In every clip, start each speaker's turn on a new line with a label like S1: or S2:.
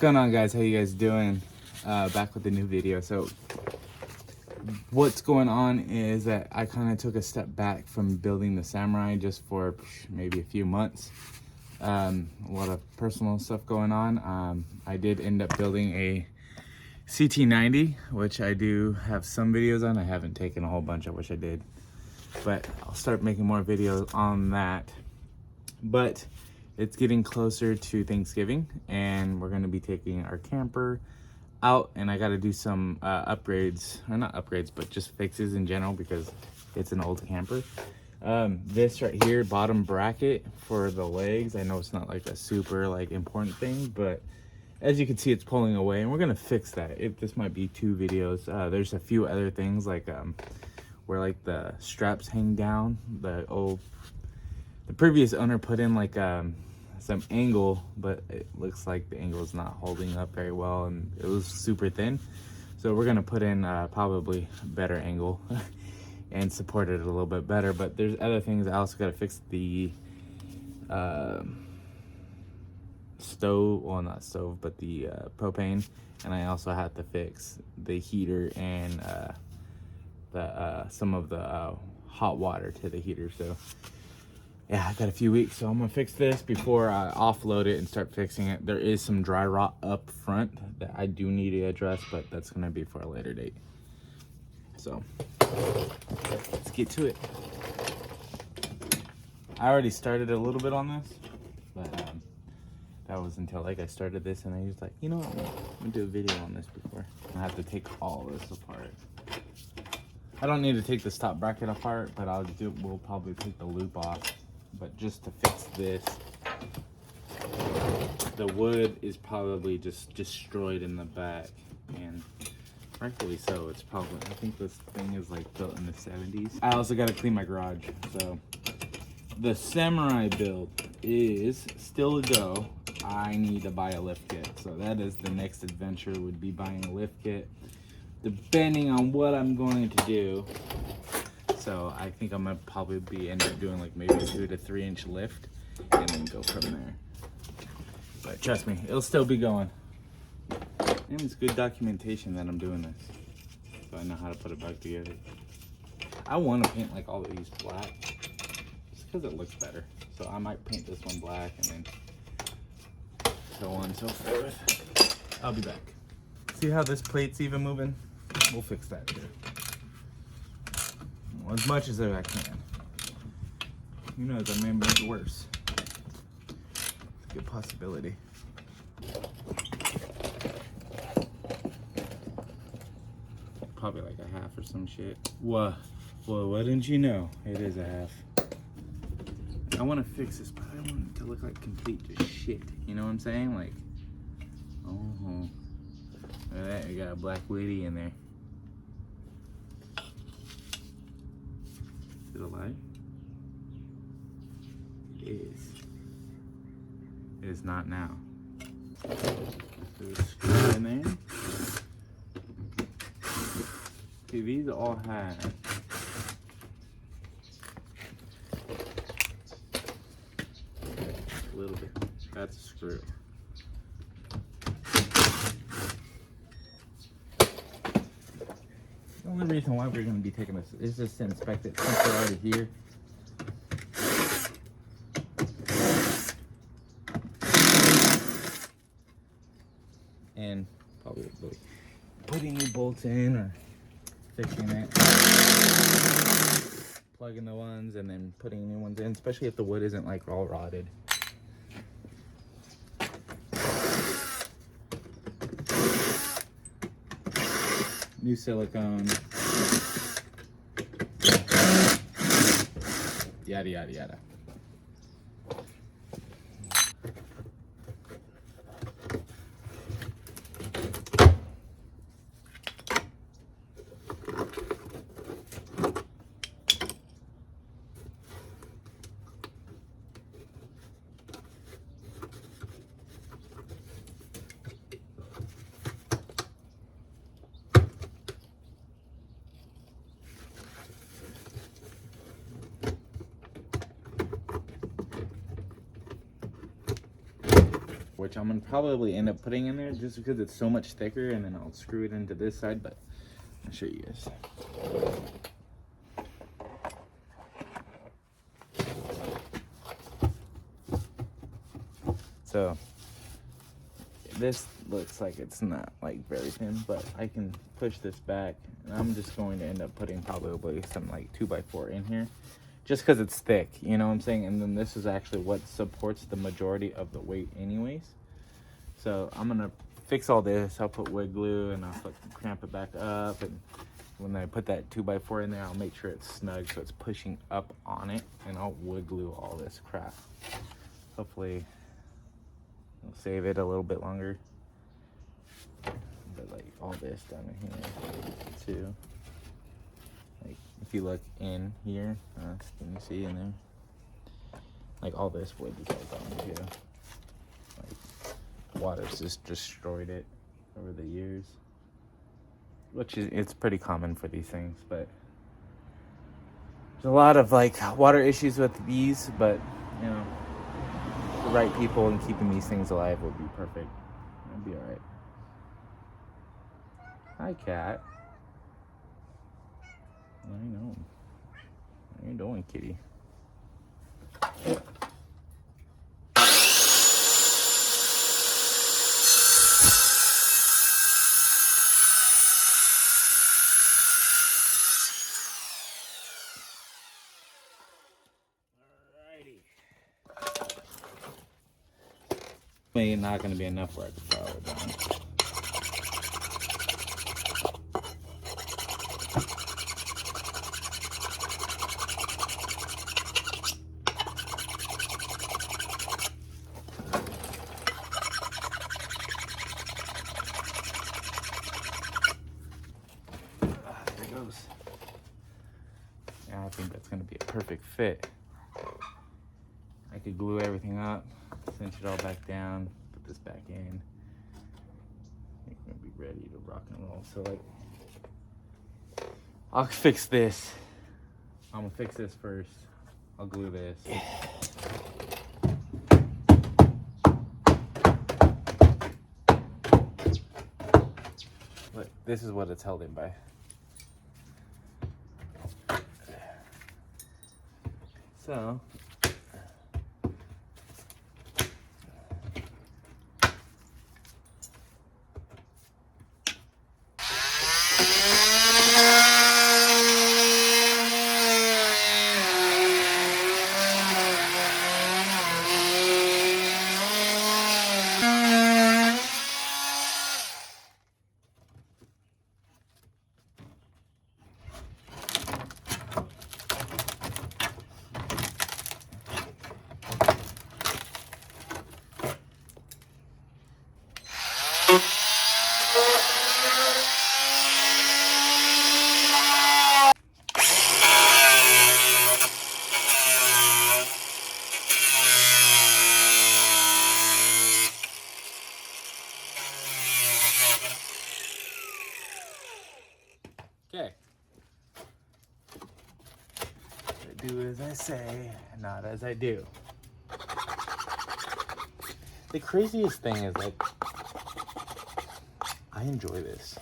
S1: going on, guys? How you guys doing? Back with a new video. So what's going on is that I kind of took a step back from building the Samurai just for maybe a few months. A lot of personal stuff going on. I did end up building a CT90, which I do have some videos on. I haven't taken a whole bunch. I wish I did, but I'll start making more videos on that. But it's getting closer to Thanksgiving and we're going to be taking our camper out, and I got to do some upgrades, or not upgrades, but just fixes in general because it's an old camper. This right here, bottom bracket for the legs, I know it's not like a super like important thing, but as you can see, it's pulling away, and we're going to fix that. This might be 2 videos. There's a few other things like where like the straps hang down. The previous owner put in like some angle, but it looks like the angle is not holding up very well, and it was super thin. So we're gonna put in probably better angle and support it a little bit better. But there's other things. I also gotta fix the stove, well, not stove, but the propane, and I also have to fix the heater and some of the hot water to the heater. So yeah, I got a few weeks, so I'm gonna fix this before I offload it and start fixing it. There is some dry rot up front that I do need to address, but that's gonna be for a later date. So let's get to it. I already started a little bit on this, but that was until like I started this, and I was like, you know what, I'm gonna do a video on this before I have to take all this apart. I don't need to take this top bracket apart, but we'll probably take the loop off. But just to fix this, the wood is probably just destroyed in the back, and rightfully so. It's probably, I think this thing is like built in the 70s. I also got to clean my garage. So the Samurai build is still a go. I need to buy a lift kit. So that is the next adventure, would be buying a lift kit, depending on what I'm going to do. So I think I'm gonna probably end up doing like maybe a 2 to 3 inch lift and then go from there. But trust me, it'll still be going. And it's good documentation that I'm doing this, so I know how to put it back together. I want to paint like all of these black just because it looks better. So I might paint this one black and then so on and so forth. I'll be back. See how this plate's even moving? We'll fix that too. Well, as much as I can. Who knows, I may make it worse. It's a good possibility. Probably like a half or some shit. Well, why didn't you know? It is a half. I want to fix this, but I don't want it to look like complete just shit. You know what I'm saying? Like, oh, look at that. You got a black lady in there. Is it alive? It is. It is not now. There's a screw in there. See, these all have a little bit. That's a screw. The only reason why we're going to be taking this is just to inspect it since we're already here. And probably putting new bolts in or fixing it. Plugging the ones and then putting new ones in, especially if the wood isn't like all rotted. New silicone, yada yada yada. which I'm gonna probably end up putting in there just because it's so much thicker, and then I'll screw it into this side, but I'll show you guys. So this looks like it's not like very thin, but I can push this back, and I'm just going to end up putting probably some like 2x4 in here just because it's thick, you know what I'm saying? And then this is actually what supports the majority of the weight anyways. So I'm gonna fix all this. I'll put wood glue and I'll cramp it back up, and when I put that 2x4 in there, I'll make sure it's snug so it's pushing up on it, and I'll wood glue all this crap. Hopefully it'll save it a little bit longer. But like all this down in here too. Like if you look in here, can you see in there? Like all this wood is all gone too. Like water's just destroyed it over the years, which is, it's pretty common for these things. But there's a lot of like water issues with these, but you know, the right people and keeping these things alive would be perfect. It'd be all right. Hi, cat. I know. How you doing, kitty? Maybe not going to be enough where I can follow it down. There it goes. Yeah, I think that's going to be a perfect fit. I could glue everything up, cinch it all back down, put this back in. I think we're gonna be ready to rock and roll. So like, I'll fix this. I'm gonna fix this first. I'll glue this. Look, this is what it's held in by. So okay. I do as I say, not as I do. The craziest thing is like, I enjoy this.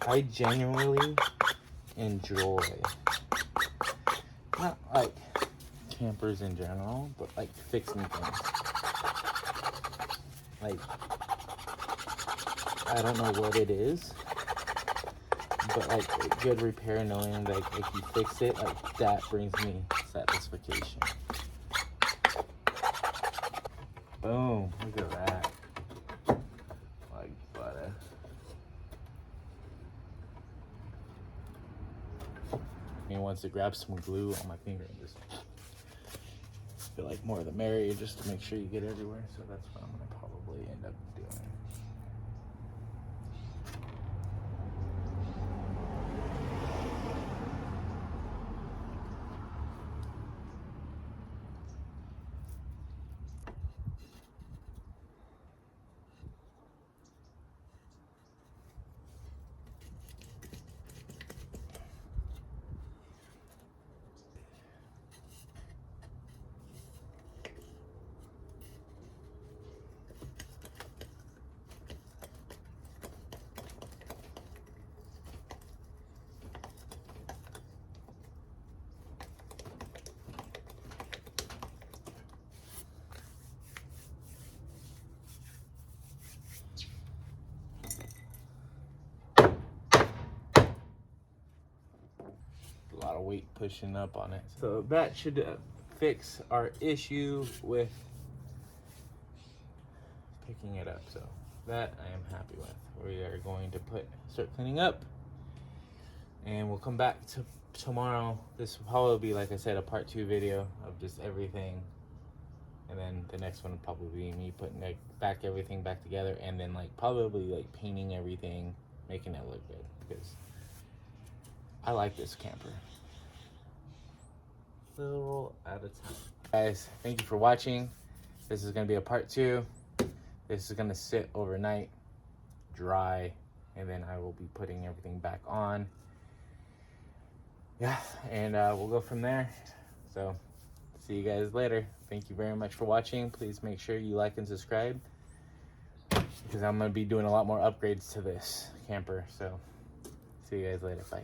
S1: I genuinely enjoy, not like campers in general, but like fixing things. Like, I don't know what it is, but like good repair, knowing that if you fix it, like that brings me satisfaction. Boom, look at that. Like butter. He wants to grab some glue on my finger and just feel like more the merrier, just to make sure you get everywhere. So that's what I'm gonna probably end up doing. pushing up on it. So that should fix our issue with picking it up. So that I am happy with. We are going to start cleaning up, and we'll come back to tomorrow. This will probably be, like I said, a part 2 video of just everything, and then the next one will probably be me putting like everything back together, and then like probably like painting everything, making it look good, because I like this camper. Little at a time. Guys, thank you for watching. This is gonna be a part 2. This is gonna sit overnight, dry, and then I will be putting everything back on. Yeah, and we'll go from there. So see you guys later. Thank you very much for watching. Please make sure you like and subscribe, because I'm gonna be doing a lot more upgrades to this camper. So see you guys later. Bye.